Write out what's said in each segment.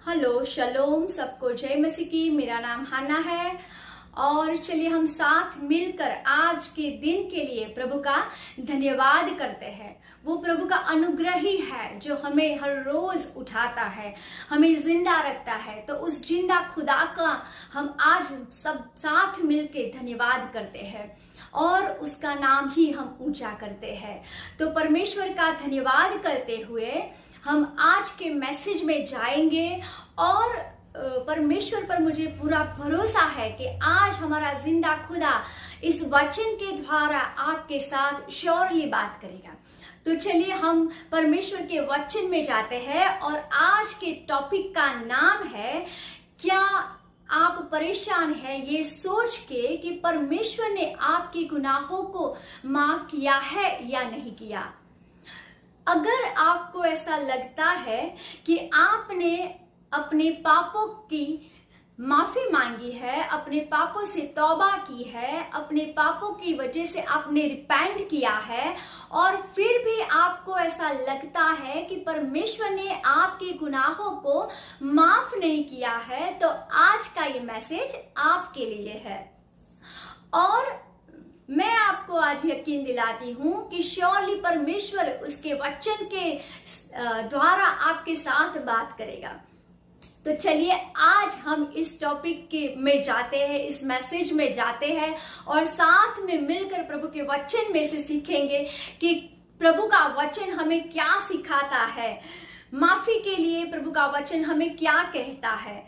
Hello शलोम, सबको जय मसीह की। मेरा नाम हाना है और चलिए हम साथ मिलकर आज के दिन के लिए प्रभु का धन्यवाद करते हैं। वो प्रभु का अनुग्रह ही है जो हमें हर रोज उठाता है, हमें जिंदा रखता है। तो उस जिंदा खुदा का हम आज सब साथ मिलके धन्यवाद करते हैं और उसका नाम ही हम ऊंचा करते हैं। तो परमेश्वर का धन्यवाद करते हुए हम आज के मैसेज में जाएंगे और परमेश्वर पर मुझे पूरा भरोसा है कि आज हमारा जिंदा खुदा इस वचन के द्वारा आपके साथ श्योरली बात करेगा। तो चलिए हम परमेश्वर के वचन में जाते हैं और आज के टॉपिक का नाम है, क्या आप परेशान हैं ये सोच के कि परमेश्वर ने आपके गुनाहों को माफ किया है या नहीं किया। अगर आपको ऐसा लगता है कि आपने अपने पापों की माफी मांगी है, अपने पापों से तौबा की है, अपने पापों की वजह से आपने रिपेंट किया है और फिर भी आपको ऐसा लगता है कि परमेश्वर ने आपके गुनाहों को माफ नहीं किया है, तो आज का ये मैसेज आपके लिए है। और मैं आपको आज यकीन दिलाती हूं कि श्योरली परमेश्वर उसके वचन के द्वारा आपके साथ बात करेगा। तो चलिए आज हम इस टॉपिक के में जाते हैं, इस मैसेज में जाते हैं और साथ में मिलकर प्रभु के वचन में से सीखेंगे कि प्रभु का वचन हमें क्या सिखाता है, माफी के लिए प्रभु का वचन हमें क्या कहता है।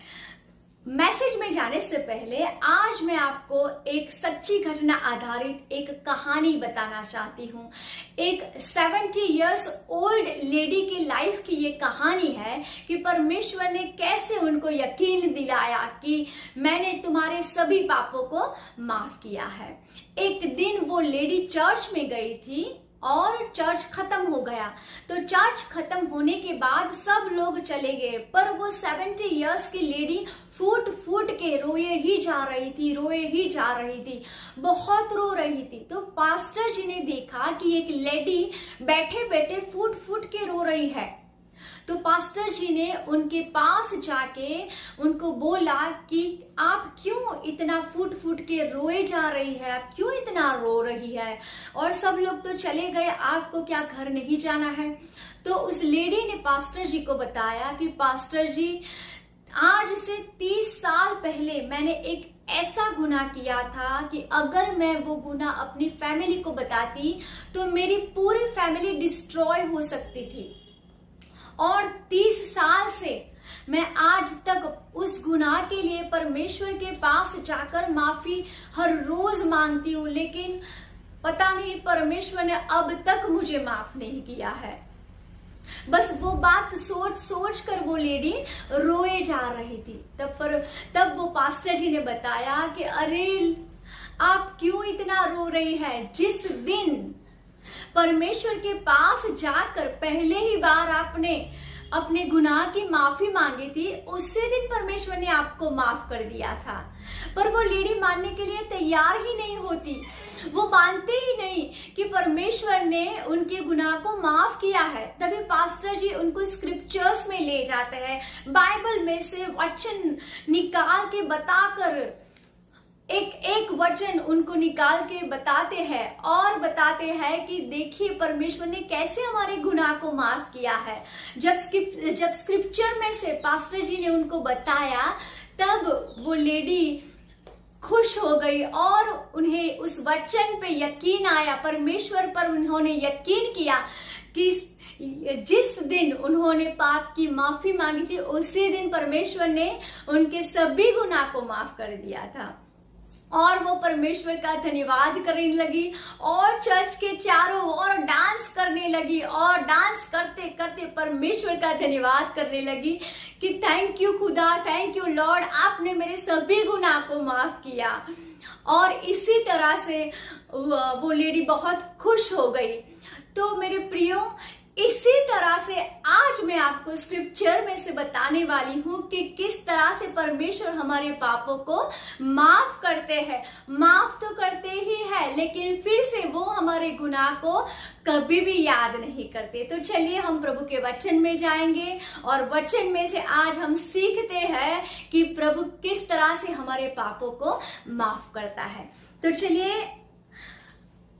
मैसेज में जाने से पहले आज मैं आपको एक सच्ची घटना आधारित एक कहानी बताना चाहती हूँ। एक 70 इयर्स ओल्ड लेडी की लाइफ की ये कहानी है कि परमेश्वर ने कैसे उनको यकीन दिलाया कि मैंने तुम्हारे सभी पापों को माफ किया है। एक दिन वो लेडी चर्च में गई थी और चर्च खत्म हो गया। तो चर्च खत्म होने के बाद सब लोग चले गए, पर वो 70 इयर्स की लेडी फूट फूट के रोए ही जा रही थी, बहुत रो रही थी। तो पास्टर जी ने देखा कि एक लेडी बैठे बैठे फूट फूट के रो रही है। तो पास्टर जी ने उनके पास जाके उनको बोला कि आप क्यों इतना फूट फूट के रोए जा रही है, आप क्यों इतना रो रही है। और सब लोग तो चले गए, आपको क्या घर नहीं जाना है। तो उस लेडी ने पास्टर जी को बताया कि पास्टर जी, आज से 30 साल पहले मैंने एक ऐसा गुनाह किया था कि अगर मैं वो गुनाह अपनी फैमिली को बताती तो मेरी पूरी फैमिली डिस्ट्रॉय हो सकती थी। और 30 साल से मैं आज तक उस गुनाह के लिए परमेश्वर के पास जाकर माफी हर रोज मांगती हूँ, लेकिन पता नहीं परमेश्वर ने अब तक मुझे माफ नहीं किया है। बस वो बात सोच सोच कर वो लेडी रोए जा रही थी। तब वो पास्टर जी ने बताया कि अरे आप क्यों इतना रो रही है। जिस दिन परमेश्वर के पास जाकर पहले ही बार आपने अपने गुनाह की माफी मांगी थी, उसी दिन परमेश्वर ने आपको माफ कर दिया था। पर वो लेडी मानने के लिए तैयार ही नहीं होती, वो मानते ही नहीं कि परमेश्वर ने उनके गुनाह को माफ किया है। तभी पास्टर जी उनको स्क्रिप्चर्स में ले जाते हैं, बाइबल में से वचन निकाल के बताकर एक वचन उनको निकाल के बताते हैं और बताते हैं कि देखिए परमेश्वर ने कैसे हमारे गुनाह को माफ किया है। जब स्क्रिप्चर में से पास्टर जी ने उनको बताया, तब वो लेडी खुश हो गई और उन्हें उस वचन पे यकीन आया, परमेश्वर पर उन्होंने यकीन किया कि जिस दिन उन्होंने पाप की माफी मांगी थी, उसी दिन परमेश्वर ने उनके सभी गुनाह को माफ कर दिया था। और वो परमेश्वर का धन्यवाद करने लगी और चर्च के चारों ओर डांस करने लगी और डांस करते करते परमेश्वर का धन्यवाद करने लगी कि थैंक यू खुदा, थैंक यू लॉर्ड, आपने मेरे सभी गुनाह को माफ किया। और इसी तरह से वो लेडी बहुत खुश हो गई। तो मेरे प्रियो, इसी तरह से आज मैं आपको स्क्रिप्चर में से बताने वाली हूं कि किस तरह से परमेश्वर हमारे पापों को माफ करते हैं। माफ तो करते ही है, लेकिन फिर से वो हमारे गुनाह को कभी भी याद नहीं करते। तो चलिए हम प्रभु के वचन में जाएंगे और वचन में से आज हम सीखते हैं कि प्रभु किस तरह से हमारे पापों को माफ करता है। तो चलिए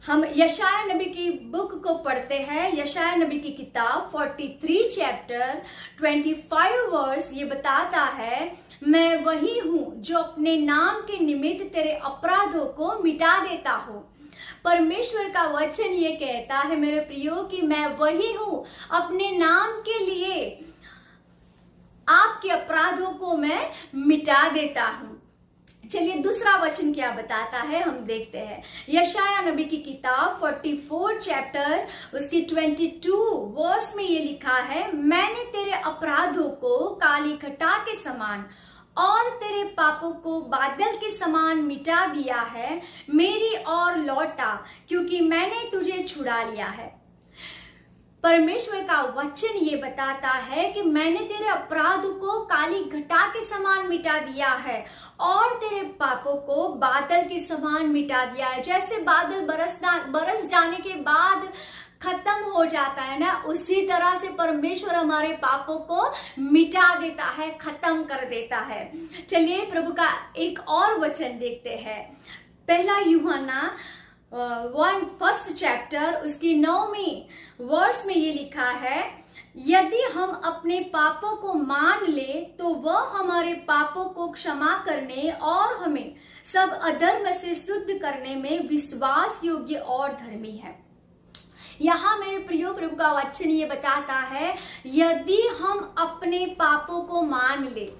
हम यशाया नबी की बुक को पढ़ते हैं। यशाया नबी की किताब 43 चैप्टर 25 वर्स ये बताता है, मैं वही हूं जो अपने नाम के निमित्त तेरे अपराधों को मिटा देता हूं। परमेश्वर का वचन ये कहता है मेरे प्रियो कि मैं वही हूं, अपने नाम के लिए आपके अपराधों को मैं मिटा देता हूं। चलिए दूसरा वचन क्या बताता है हम देखते हैं। यशाया नबी की किताब 44 चैप्टर उसकी 22 वर्स में ये लिखा है, मैंने तेरे अपराधों को काली घटा के समान और तेरे पापों को बादल के समान मिटा दिया है। मेरी ओर लौटा, क्योंकि मैंने तुझे छुड़ा लिया है। परमेश्वर का वचन ये बताता है कि मैंने तेरे अपराध को काली घटा के समान मिटा दिया है और तेरे पापों को बादल के समान मिटा दिया है। जैसे बादल बरस जाने के बाद खत्म हो जाता है ना, उसी तरह से परमेश्वर हमारे पापों को मिटा देता है, खत्म कर देता है। चलिए प्रभु का एक और वचन देखते हैं। पहला यूहन्ना 1 चैप्टर उसकी 9वीं वर्स में ये लिखा है, यदि हम अपने पापों को मान ले तो वह हमारे पापों को क्षमा करने और हमें सब अधर्म से शुद्ध करने में विश्वास योग्य और धर्मी है। यहाँ मेरे प्रियो प्रभु का वचन ये बताता है, यदि हम अपने पापों को मान ले,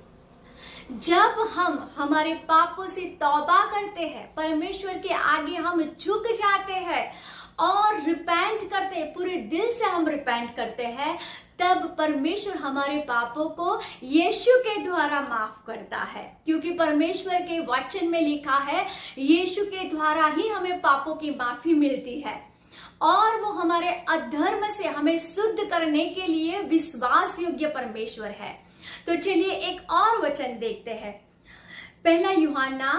जब हम हमारे पापों से तौबा करते हैं, परमेश्वर के आगे हम झुक जाते हैं और रिपेंट करते हैं, पूरे दिल से हम रिपेंट करते हैं, तब परमेश्वर हमारे पापों को यीशु के द्वारा माफ करता है। क्योंकि परमेश्वर के वचन में लिखा है, यीशु के द्वारा ही हमें पापों की माफी मिलती है और वो हमारे अधर्म से हमें शुद्ध करने के लिए विश्वास योग्य परमेश्वर है। तो चलिए एक और वचन देखते हैं। पहला यूहन्ना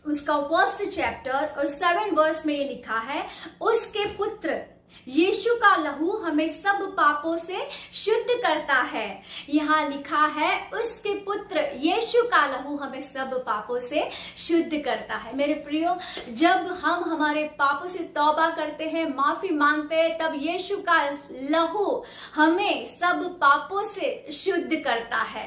उसका 1 चैप्टर और 7 वर्स में ये लिखा है, उसके पुत्र यीशु का लहू हमें सब पापों से शुद्ध करता है। यहाँ लिखा है, उसके पुत्र यीशु का लहू हमें सब पापों से शुद्ध करता है। मेरे प्रियो, जब हम हमारे पापों से तौबा करते हैं, माफी मांगते हैं, तब यीशु का लहू हमें सब पापों से शुद्ध करता है।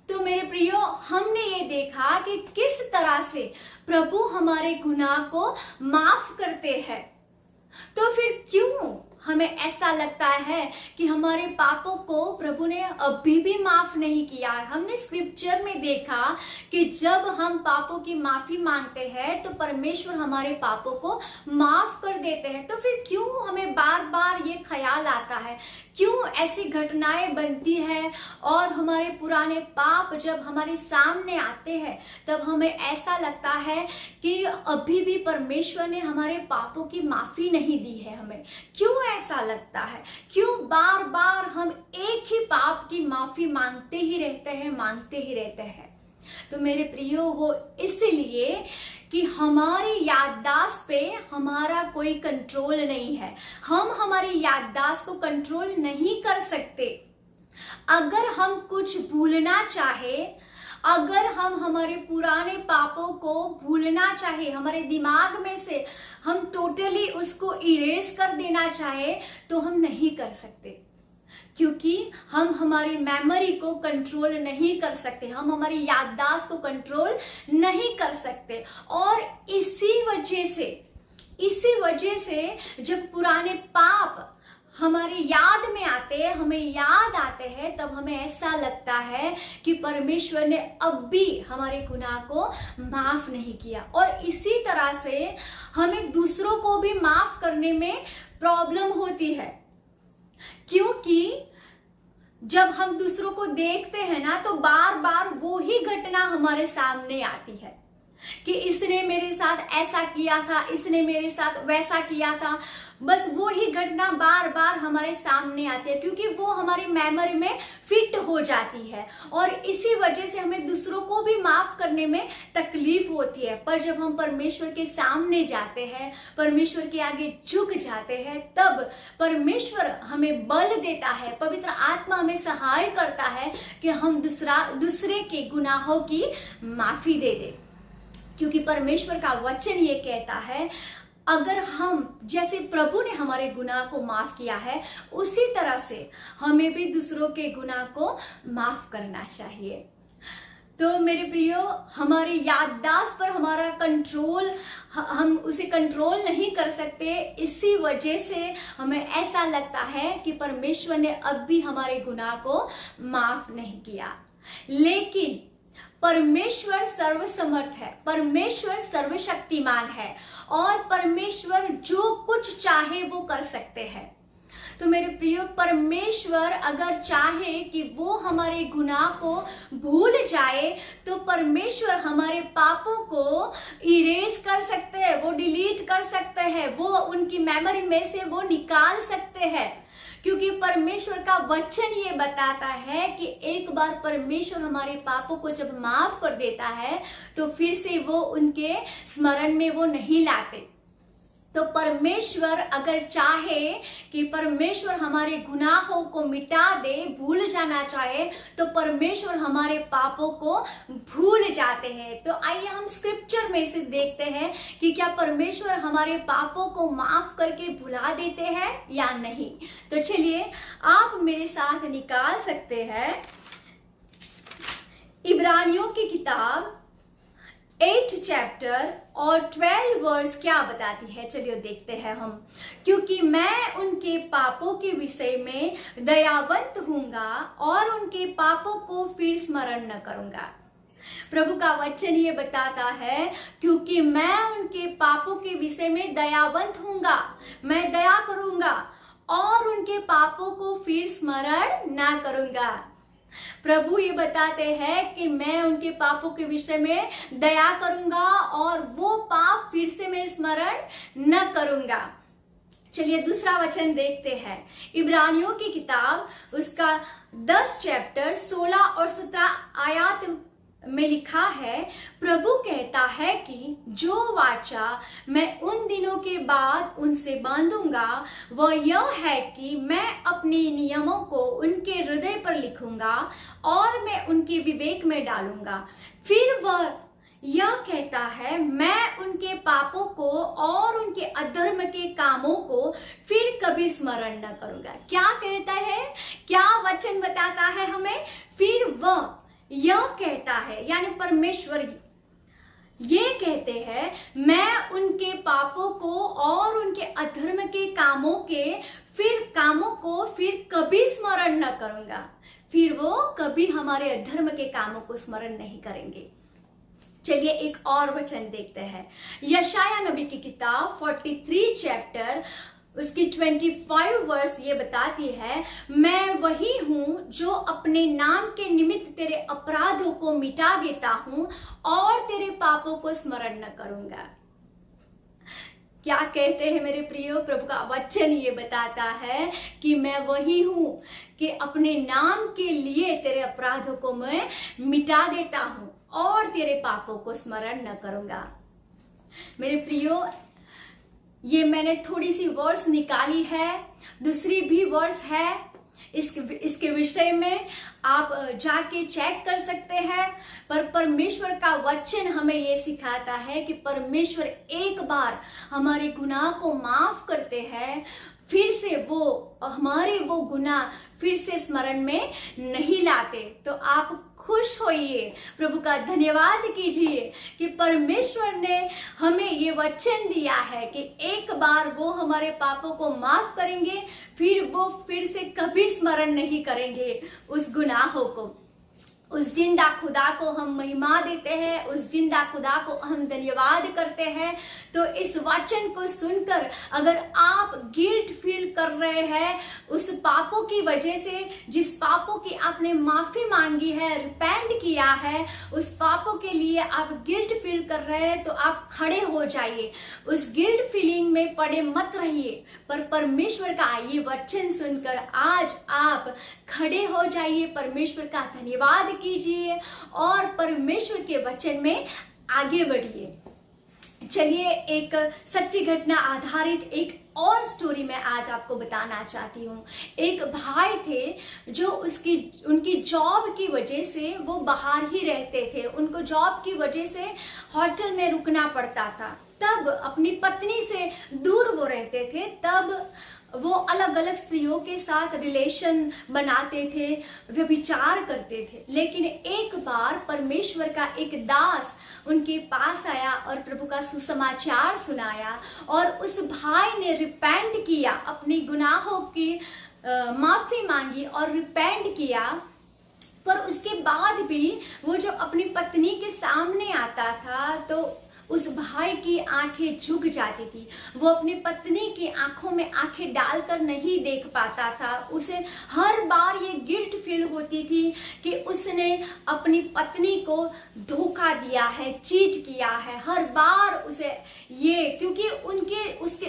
तो मेरे प्रियो, हमने ये देखा कि किस तरह से प्रभु हमारे गुनाह को माफ करते हैं। तो फिर क्यों हमें ऐसा लगता है कि हमारे पापों को प्रभु ने अभी भी माफ नहीं किया है? हमने स्क्रिप्चर में देखा कि जब हम पापों की माफी मांगते हैं तो परमेश्वर हमारे पापों को माफ कर देते हैं। तो फिर क्यों हमें बार बार ये ख्याल आता है, क्यों ऐसी घटनाएं बनती है और हमारे पुराने पाप जब हमारे सामने आते हैं तब हमें ऐसा लगता है कि अभी भी परमेश्वर ने हमारे पापों की माफी नहीं दी है। हमें क्यों ऐसा लगता है? क्यों बार बार हम एक ही पाप की माफी मांगते ही रहते हैं? तो मेरे प्रियो, वो इसलिए कि हमारी याददाश्त पे हमारा कोई कंट्रोल नहीं है। हम हमारी याददाश्त को कंट्रोल नहीं कर सकते। अगर हम कुछ भूलना चाहे, अगर हम हमारे पुराने पापों को भूलना चाहे, हमारे दिमाग में से हम टोटली उसको इरेज कर देना चाहे, तो हम नहीं कर सकते, क्योंकि हम हमारी मेमोरी को कंट्रोल नहीं कर सकते, हम हमारी याददाश्त को कंट्रोल नहीं कर सकते। और इसी वजह से जब पुराने पाप हमारे याद में आते हैं, हमें याद आते हैं, तब हमें ऐसा लगता है कि परमेश्वर ने अब भी हमारे गुनाह को माफ नहीं किया। और इसी तरह से हमें दूसरों को भी माफ करने में प्रॉब्लम होती है, क्योंकि जब हम दूसरों को देखते हैं ना, तो बार बार वो ही घटना हमारे सामने आती है। कि इसने मेरे साथ ऐसा किया था, इसने मेरे साथ वैसा किया था। बस वो ही घटना बार बार हमारे सामने आती है, क्योंकि वो हमारी मेमोरी में फिट हो जाती है और इसी वजह से हमें दूसरों को भी माफ करने में तकलीफ होती है। पर जब हम परमेश्वर के सामने जाते हैं, परमेश्वर के आगे झुक जाते हैं, तब परमेश्वर हमें बल देता है, पवित्र आत्मा हमें सहाय करता है कि हम दूसरे के गुनाहों की माफी दे दे। क्योंकि परमेश्वर का वचन ये कहता है, अगर हम जैसे प्रभु ने हमारे गुनाह को माफ किया है, उसी तरह से हमें भी दूसरों के गुनाह को माफ करना चाहिए। तो मेरे प्रियो, हमारी याददाश्त पर हमारा कंट्रोल, हम उसे कंट्रोल नहीं कर सकते। इसी वजह से हमें ऐसा लगता है कि परमेश्वर ने अब भी हमारे गुनाह को माफ नहीं किया। लेकिन परमेश्वर सर्वसमर्थ है, परमेश्वर सर्वशक्तिमान है और परमेश्वर जो कुछ चाहे वो कर सकते हैं। तो मेरे प्रियो, परमेश्वर अगर चाहे कि वो हमारे गुनाह को भूल जाए, तो परमेश्वर हमारे पापों को इरेज कर सकते हैं, वो डिलीट कर सकते हैं, वो उनकी मेमोरी में से वो निकाल सकते हैं। क्योंकि परमेश्वर का वचन ये बताता है कि एक बार परमेश्वर हमारे पापों को जब माफ कर देता है, तो फिर से वो उनके स्मरण में वो नहीं लाते। तो परमेश्वर अगर चाहे कि परमेश्वर हमारे गुनाहों को मिटा दे, भूल जाना चाहे, तो परमेश्वर हमारे पापों को भूल जाते हैं। तो आइए हम स्क्रिप्चर में से देखते हैं कि क्या परमेश्वर हमारे पापों को माफ करके भुला देते हैं या नहीं। तो चलिए आप मेरे साथ निकाल सकते हैं इब्रानियों की किताब 8 चैप्टर और 12 वर्स क्या बताती है। चलिए देखते हैं हम। क्योंकि मैं उनके पापों के विषय में दयावंत हूंगा और उनके पापों को फिर स्मरण न करूंगा। प्रभु का वचन ये बताता है, क्योंकि मैं उनके पापों के विषय में दयावंत हूंगा, मैं दया करूंगा और उनके पापों को फिर स्मरण ना करूंगा। प्रभु ये बताते हैं कि मैं उनके पापों के विषय में दया करूंगा और वो पाप फिर से मैं स्मरण न करूंगा। चलिए दूसरा वचन देखते हैं। इब्रानियों की किताब उसका 10 चैप्टर 16 और 17 आयत में लिखा है, प्रभु कहता है कि जो वाचा मैं उन दिनों के बाद उनसे बांधूंगा वह यह है कि मैं अपने नियमों को उनके हृदय पर लिखूंगा और मैं उनके विवेक में डालूंगा। फिर वह यह कहता है, मैं उनके पापों को और उनके अधर्म के कामों को फिर कभी स्मरण न करूंगा। क्या कहता है, क्या वचन बताता है हमें? फिर वह यह कहता है, यानी परमेश्वर ये कहते हैं, मैं उनके पापों को और उनके अधर्म के कामों को फिर कभी स्मरण न करूंगा। फिर वो कभी हमारे अधर्म के कामों को स्मरण नहीं करेंगे। चलिए एक और वचन देखते हैं। यशाया नबी की किताब 43 चैप्टर उसकी 25 वर्स ये बताती है, मैं वही हूं जो अपने नाम के निमित्त तेरे अपराधों को मिटा देता हूं और तेरे पापों को स्मरण न करूंगा। क्या कहते हैं मेरे प्रियो? प्रभु का वचन ये बताता है कि मैं वही हूं कि अपने नाम के लिए तेरे अपराधों को मैं मिटा देता हूं और तेरे पापों को स्मरण न करूंगा। मेरे प्रियो, ये मैंने थोड़ी सी वर्स निकाली है, दूसरी भी वर्स है इसके विषय में आप जाके चेक कर सकते हैं। पर परमेश्वर का वचन हमें ये सिखाता है कि परमेश्वर एक बार हमारे गुनाह को माफ करते हैं, फिर से वो हमारे वो गुनाह फिर से स्मरण में नहीं लाते। तो आप खुश होइए, प्रभु का धन्यवाद कीजिए कि परमेश्वर ने हमें ये वचन दिया है कि एक बार वो हमारे पापों को माफ करेंगे, फिर वो फिर से कभी स्मरण नहीं करेंगे उस गुनाहों को, उस जिंदा खुदा को हम महिमा देते हैं, उस जिंदा खुदा को हम धन्यवाद करते हैं। तो इस वचन को सुनकर अगर आप गिल्ट फील कर रहे हैं उस पापों की वजह से, जिस पापों की आपने माफी मांगी है, रिपेंट किया है, उस पापों के लिए आप गिल्ट फील कर रहे हैं, तो आप खड़े हो जाइए। उस गिल्ट फीलिंग में पड़े मत रहिए, पर परमेश्वर का ये वचन सुनकर आज आप खड़े हो जाइए, परमेश्वर का धन्यवाद कीजिए और परमेश्वर के वचन में आगे बढ़िए। चलिए एक सच्ची घटना आधारित एक और स्टोरी मैं आज आपको बताना चाहती हूँ। एक भाई थे जो उनकी जॉब की वजह से वो बाहर ही रहते थे, उनको जॉब की वजह से होटल में रुकना पड़ता था। तब अपनी पत्नी से दूर वो रहते थे, तब वो अलग अलग स्त्रियों के साथ रिलेशन बनाते थे, व्यभिचार करते थे। लेकिन एक बार परमेश्वर का एक दास उनके पास आया और प्रभु का सुसमाचार सुनाया और उस भाई ने रिपेंट किया, अपनी गुनाहों की माफी मांगी और रिपेंट किया। पर उसके बाद भी वो जब अपनी पत्नी के सामने आता था तो उस भाई की आंखें झुक जाती थी, वो अपनी पत्नी की आंखों में आंखें डालकर नहीं देख पाता था। उसे हर बार ये गिल्ट फील होती थी कि उसने अपनी पत्नी को धोखा दिया है, चीट किया है। हर बार उसे ये, क्योंकि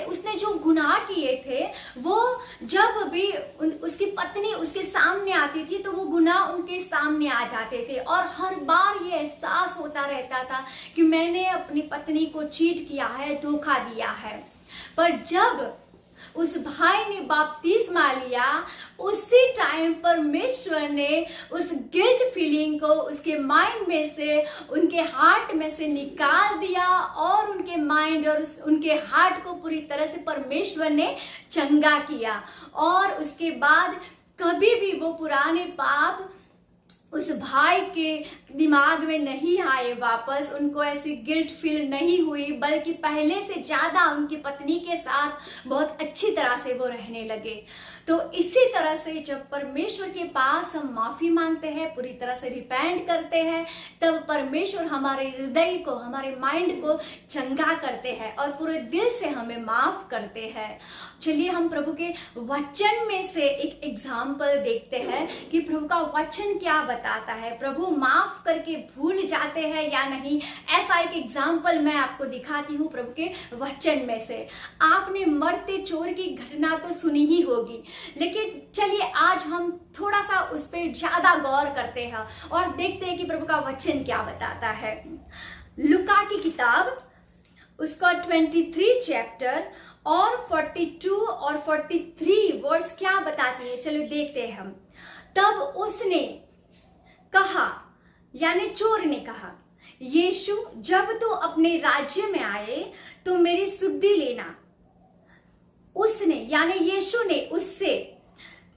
उसने जो गुनाह किए थे वो जब भी उसकी पत्नी उसके सामने आती थी तो वो गुनाह उनके सामने आ जाते थे और हर बार ये एहसास होता रहता था कि मैंने अपनी पत्नी को चीट किया है, धोखा दिया है। पर जब उस भाई ने बपतिस्मा लिया, उसी टाइम परमेश्वर ने उस गिल्ट फीलिंग को उसके माइंड में से, उनके हार्ट में से निकाल दिया और उनके माइंड और उनके हार्ट को पूरी तरह से परमेश्वर ने चंगा किया। और उसके बाद कभी भी वो पुराने पाप उस भाई के दिमाग में नहीं आए वापस, उनको ऐसी गिल्ट फील नहीं हुई, बल्कि पहले से ज्यादा उनकी पत्नी के साथ बहुत अच्छी तरह से वो रहने लगे। तो इसी तरह से जब परमेश्वर के पास हम माफी मांगते हैं, पूरी तरह से रिपेंट करते हैं, तब परमेश्वर हमारे हृदय को, हमारे माइंड को चंगा करते हैं और पूरे दिल से हमें माफ करते हैं। चलिए हम प्रभु के वचन में से एक एग्जाम्पल देखते हैं कि प्रभु का वचन क्या बताता है, प्रभु माफ करके भूल जाते हैं या नहीं। ऐसा एक एग्जाम्पल मैं आपको दिखाती हूँ प्रभु के वचन में से। आपने मरते चोर की घटना तो सुनी ही होगी, लेकिन चलिए आज हम थोड़ा सा उस पर ज्यादा गौर करते हैं और देखते हैं कि प्रभु का वचन क्या बताता है। लुका की किताब उसका 23 चैप्टर और 42 और 43 वर्स क्या बताती है, चलो देखते हैं हम। तब उसने कहा, यानी चोर ने कहा, यीशु जब तू अपने राज्य में आए तो मेरी सुधि लेना। उसने यानी यीशु ने उससे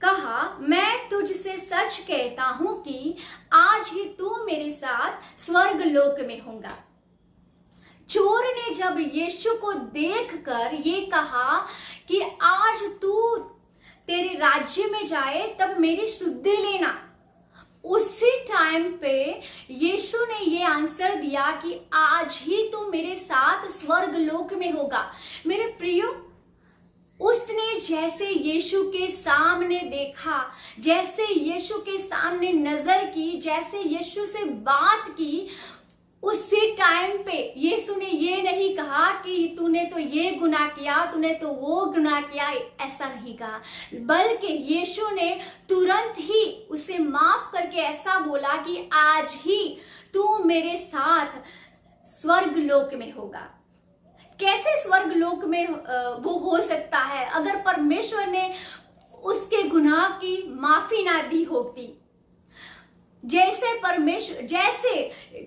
कहा, मैं तुझसे सच कहता हूं कि आज ही तू मेरे साथ स्वर्ग लोक में होगा। चोर ने जब यीशु को देखकर ये कहा कि आज तू तेरे राज्य में जाए तब मेरी सुधि लेना, उसी टाइम पे यीशु ने ये आंसर दिया कि आज ही तू मेरे साथ स्वर्ग लोक में होगा। मेरे प्रियो, उसने जैसे यीशु के सामने देखा, जैसे यीशु के सामने नजर की, जैसे यीशु से बात की, उसी टाइम पे यीशु ने ये नहीं कहा कि तूने तो ये गुनाह किया, तूने तो वो गुनाह किया, ऐसा नहीं कहा, बल्कि यीशु ने तुरंत ही उसे माफ करके ऐसा बोला कि आज ही तू मेरे साथ स्वर्ग लोक में होगा। कैसे स्वर्ग लोक में वो हो सकता है अगर परमेश्वर ने उसके गुनाह की माफी ना दी होती। जैसे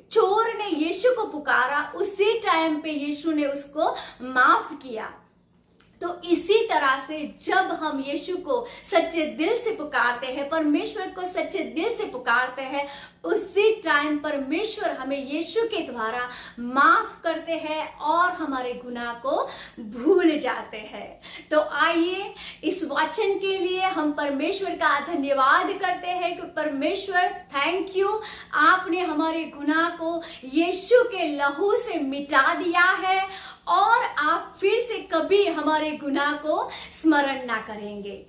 चोर ने यीशु को पुकारा, उसी टाइम पे यीशु ने उसको माफ किया। तो इसी तरह से जब हम यीशु को सच्चे दिल से पुकारते हैं, परमेश्वर को सच्चे दिल से पुकारते हैं, उसी टाइम परमेश्वर हमें यीशु के द्वारा माफ करते हैं और हमारे गुनाह को भूल जाते हैं। तो आइए इस वचन के लिए हम परमेश्वर का धन्यवाद करते हैं कि परमेश्वर थैंक यू, आपने हमारे गुनाह को यीशु के लहू से मिटा दिया है और आप फिर से कभी हमारे गुनाह को स्मरण ना करेंगे।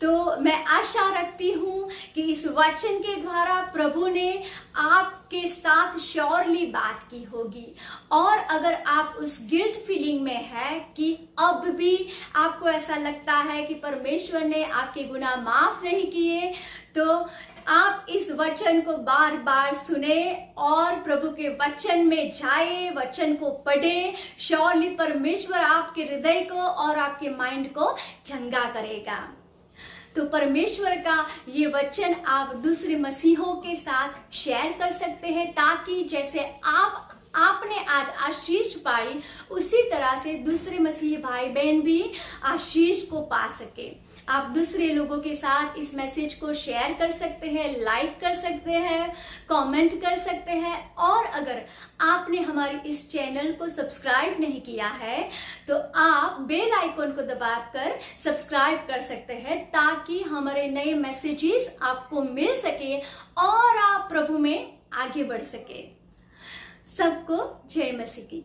तो मैं आशा रखती हूँ कि इस वचन के द्वारा प्रभु ने आपके साथ श्योरली बात की होगी। और अगर आप उस गिल्ट फीलिंग में है कि अब भी आपको ऐसा लगता है कि परमेश्वर ने आपके गुनाह माफ नहीं किए, तो आप इस वचन को बार बार सुने और प्रभु के वचन में जाए, वचन को पढ़े। श्योरली परमेश्वर आपके हृदय को और आपके माइंड को चंगा करेगा। तो परमेश्वर का ये वचन आप दूसरे मसीहों के साथ शेयर कर सकते हैं, ताकि जैसे आपने आज आशीष पाई, उसी तरह से दूसरे मसीही भाई बहन भी आशीष को पा सके। आप दूसरे लोगों के साथ इस मैसेज को शेयर कर सकते हैं, लाइक कर सकते हैं, कमेंट कर सकते हैं। और अगर आपने हमारे इस चैनल को सब्सक्राइब नहीं किया है तो आप बेल आइकन को दबाकर सब्सक्राइब कर सकते हैं, ताकि हमारे नए मैसेजेस आपको मिल सके और आप प्रभु में आगे बढ़ सके। सबको जय मसीह की।